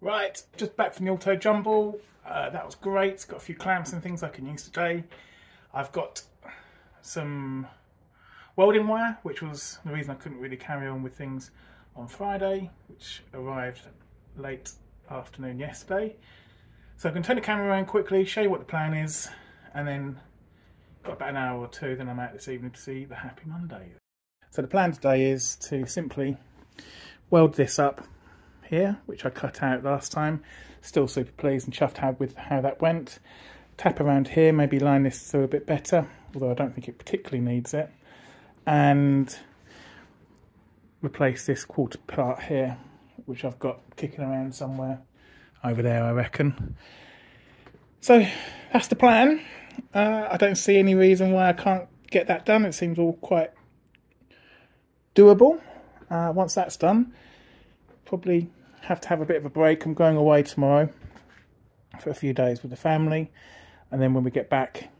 Right, just back from the auto jumble. That was great. It's got a few clamps and things I can use today. I've got some welding wire, which was the reason I couldn't really carry on with things on Friday, which arrived late afternoon yesterday. So I can turn the camera around quickly, show you what the plan is, and then got about an hour or two, then I'm out this evening to see the Happy Monday. So the plan today is to simply weld this up here, which I cut out last time. Still super pleased and chuffed with how that went. Tap around here, maybe line this through a bit better, although I don't think it particularly needs it. And replace this quarter part here, which I've got kicking around somewhere over there, I reckon. So that's the plan. I don't see any reason why I can't get that done. It seems all quite doable. Once that's done, probably have to have a bit of a break. I'm going away tomorrow for a few days with the family, and then when we get back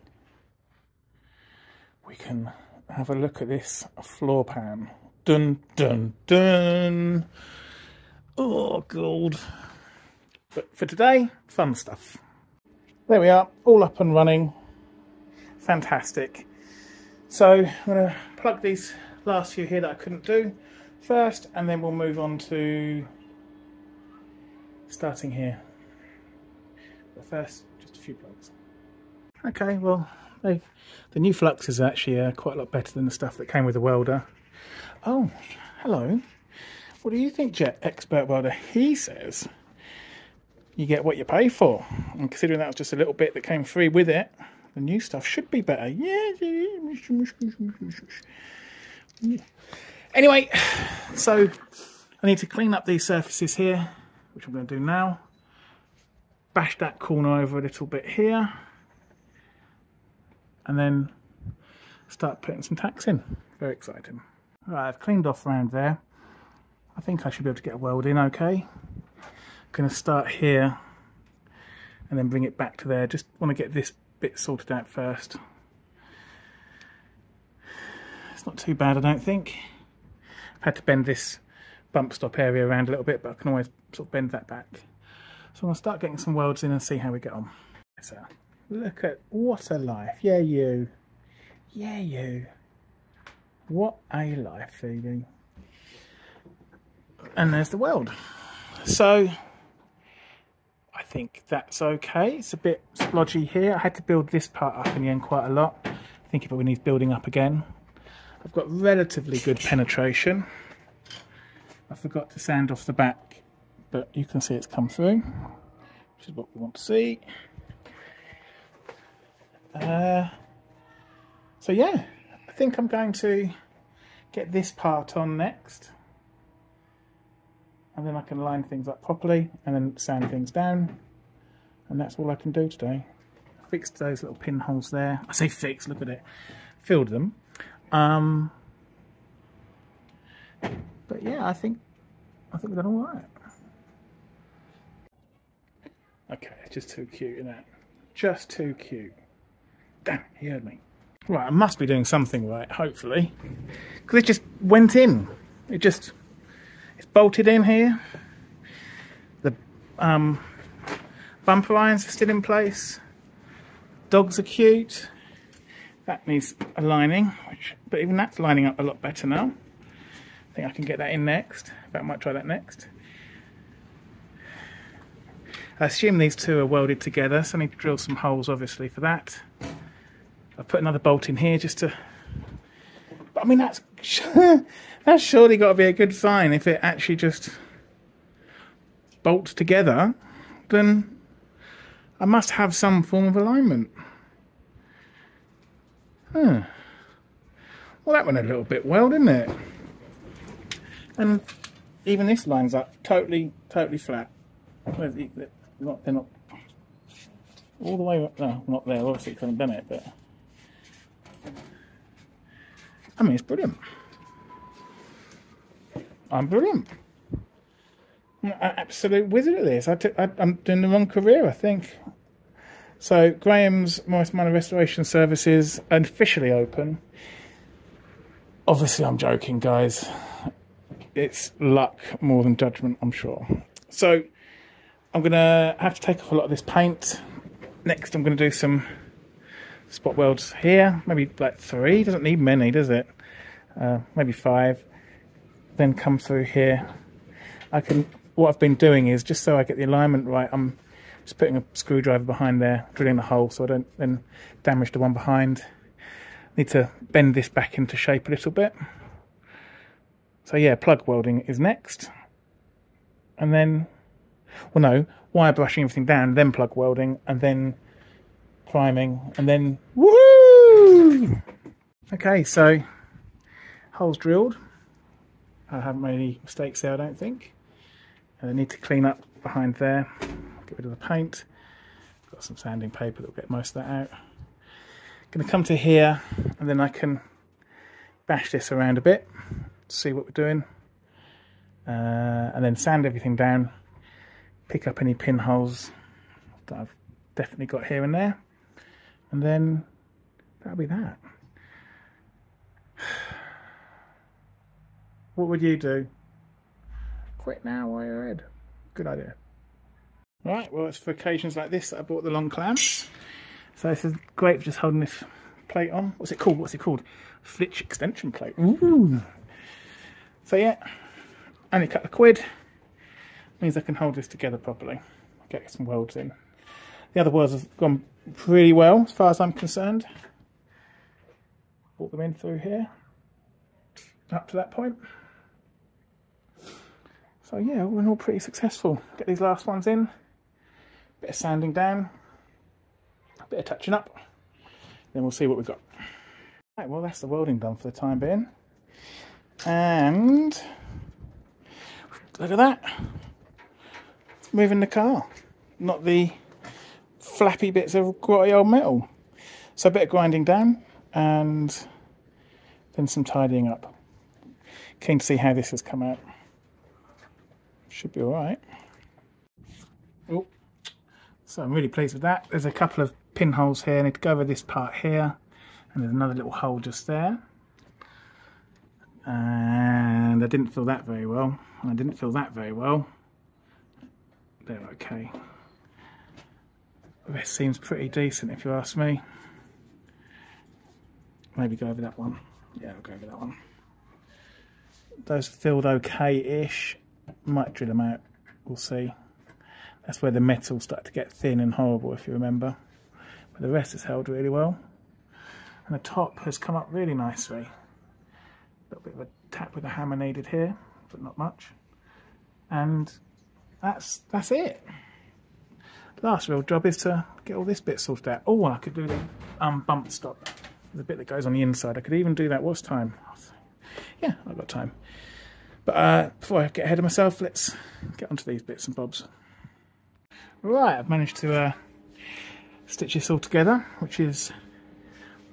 we can have a look at this floor pan. Dun dun dun. Oh god. But for today, fun stuff. There we are, all up and running. Fantastic. So I'm going to plug these last few here that I couldn't do first, and then we'll move on to starting here. But first, just a few plugs. Okay, well, the new flux is actually quite a lot better than the stuff that came with the welder. Oh, hello. What do you think, Jet Expert Welder? He says you get what you pay for. And considering that was just a little bit that came free with it, the new stuff should be better. Yeah. Anyway, so I need to clean up these surfaces here, which I'm going to do now. Bash that corner over a little bit here. And then start putting some tacks in. Very exciting. Right, I've cleaned off around there. I think I should be able to get a weld in okay. I'm going to start here and then bring it back to there. Just want to get this bit sorted out first. It's not too bad, I don't think. I've had to bend this bump stop area around a little bit, but I can always sort of bend that back. So I'm going to start getting some welds in and see how we get on. So, look at what a life. Yeah, you. Yeah, you. What a life, Phoebe. And there's the weld. So I think that's okay. It's a bit splodgy here. I had to build this part up in the end quite a lot. I think it probably needs building up again. I've got relatively good penetration. I forgot to sand off the back, but you can see it's come through, which is what we want to see. So yeah, I think I'm going to get this part on next, and then I can line things up properly and then sand things down, and that's all I can do today. I fixed those little pinholes there. I say fixed, look at it. Filled them. But yeah, I think we've done all right. Okay, it's just too cute, isn't it? Just too cute. Damn, he heard me. Right, I must be doing something right, hopefully, because it just went in. It's bolted in here. The bumper irons are still in place. Dogs are cute. That needs aligning, but even that's lining up a lot better now. I think I can get that in next. In fact, I might try that next. I assume these two are welded together, so I need to drill some holes, obviously, for that. I've put another bolt in here just to... But I mean, that's surely got to be a good sign. If it actually just bolts together, then I must have some form of alignment. Huh. Well, that went a little bit well, didn't it? And even this lines up totally flat. They're not all the way up. No, not there. Obviously, I haven't done it, but I mean, it's brilliant. I'm brilliant. I'm an absolute wizard at this. I'm doing the wrong career, I think. So, Graham's Moist Minor Restoration Services officially open. Obviously, I'm joking, guys. It's luck more than judgment, I'm sure. So, I'm going to have to take off a lot of this paint. Next I'm going to do some spot welds here, maybe like 3, doesn't need many, does it? Maybe 5. Then come through here. What I've been doing is, just so I get the alignment right, I'm just putting a screwdriver behind there, drilling the hole so I don't then damage the one behind. Need to bend this back into shape a little bit. So yeah, plug welding is next. And then, well no, wire brushing everything down, then plug welding, and then priming, and then woo! Okay, so holes drilled. I haven't made any mistakes there, I don't think. And I need to clean up behind there, get rid of the paint. Got some sanding paper that will get most of that out. Going to come to here, and then I can bash this around a bit, see what we're doing, and then sand everything down, pick up any pinholes that I've definitely got here and there, and then that'll be that. What would you do? Quit now while you're ahead. Good idea. Right, well, it's for occasions like this that I bought the long clamps. So this is great for just holding this plate on. What's it called? What's it called? Flitch extension plate. Ooh. So yeah, only a couple of quid. Means I can hold this together properly. Get some welds in. The other welds have gone pretty well as far as I'm concerned. Brought them in through here. Up to that point. So yeah, we're all pretty successful. Get these last ones in. Bit of sanding down. A bit of touching up. Then we'll see what we've got. Right, well that's the welding done for the time being. And look at that. It's moving the car. Not the flappy bits of grotty old metal. So a bit of grinding down and then some tidying up. Keen to see how this has come out. Should be alright. Oh, so I'm really pleased with that. There's a couple of pinholes here. I need to go over this part here. And there's another little hole just there. And I didn't fill that very well. And I didn't fill that very well. They're okay. This seems pretty decent if you ask me. Maybe go over that one. Yeah, I'll go over that one. Those filled okay-ish. Might drill them out. We'll see. That's where the metal started to get thin and horrible, if you remember. But the rest has held really well. And the top has come up really nicely. A little bit of a tap with a hammer needed here, but not much. And that's it. Last real job is to get all this bit sorted out. Oh, I could do the bump stop. The bit that goes on the inside. I could even do that. What's time? Yeah, I've got time. But before I get ahead of myself, let's get onto these bits and bobs. Right, I've managed to stitch this all together, which is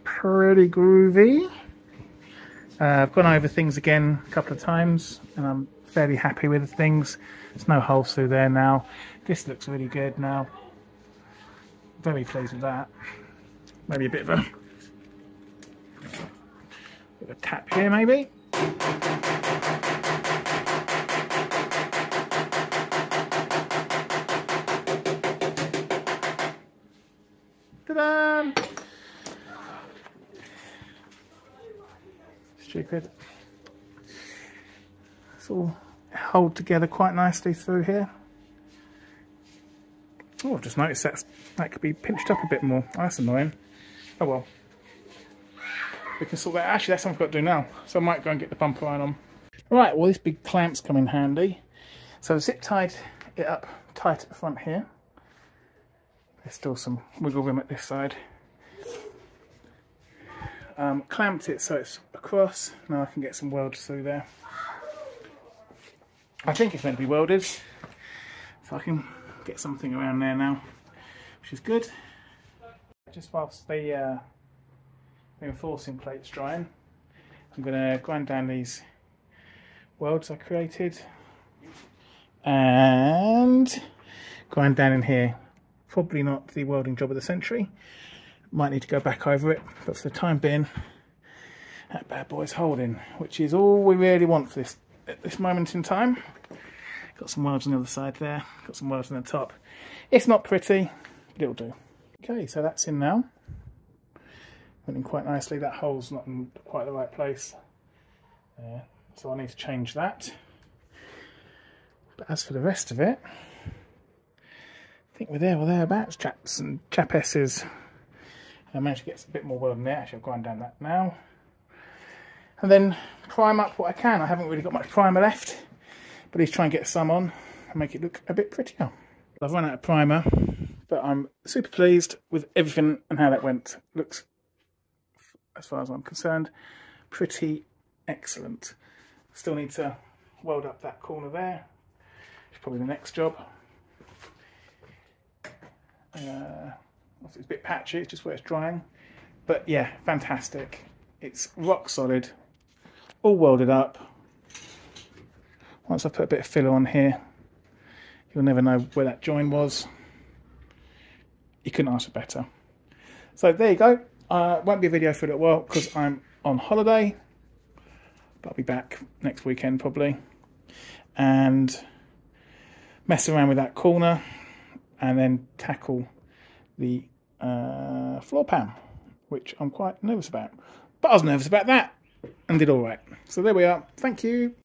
pretty groovy. I've gone over things again a couple of times, and I'm fairly happy with the things. There's no holes through there now. This looks really good now. Very pleased with that. Maybe a bit of a tap here, maybe. Ta-da! Stupid. It's all held together quite nicely through here. Oh, I've just noticed that could be pinched up a bit more. Oh, that's annoying. Oh well. We can sort that out. Actually, that's something I've got to do now. So I might go and get the bumper iron on. Right, well, this big clamp's come in handy. So I've zip tied it up tight at the front here. There's still some wiggle room at this side. Clamped it so it's across. Now I can get some welds through there. I think it's meant to be welded. So I can get something around there now, which is good. Just whilst the reinforcing plate's drying, I'm going to grind down these welds I created and grind down in here. Probably not the welding job of the century. Might need to go back over it, but for the time being, that bad boy's holding, which is all we really want for this at this moment in time. Got some welds on the other side there. Got some welds on the top. It's not pretty, but it'll do. Okay, so that's in now. Went in quite nicely. That hole's not in quite the right place. So I need to change that. But as for the rest of it, I think we're there or thereabouts, chaps and chapesses. I managed to get a bit more weld in there. Actually, I've gone down that now. And then prime up what I can. I haven't really got much primer left, but at least try and get some on and make it look a bit prettier. I've run out of primer, but I'm super pleased with everything and how that went. Looks, as far as I'm concerned, pretty excellent. Still need to weld up that corner there. It's probably the next job. It's a bit patchy, it's just where it's drying. But yeah, fantastic. It's rock solid, all welded up. Once I put a bit of filler on here, you'll never know where that join was. You couldn't ask for better. So there you go. Won't be a video for a little while because I'm on holiday. But I'll be back next weekend probably. And mess around with that corner and then tackle the floor pan, which I'm quite nervous about. But I was nervous about that and did all right. So there we are. Thank you.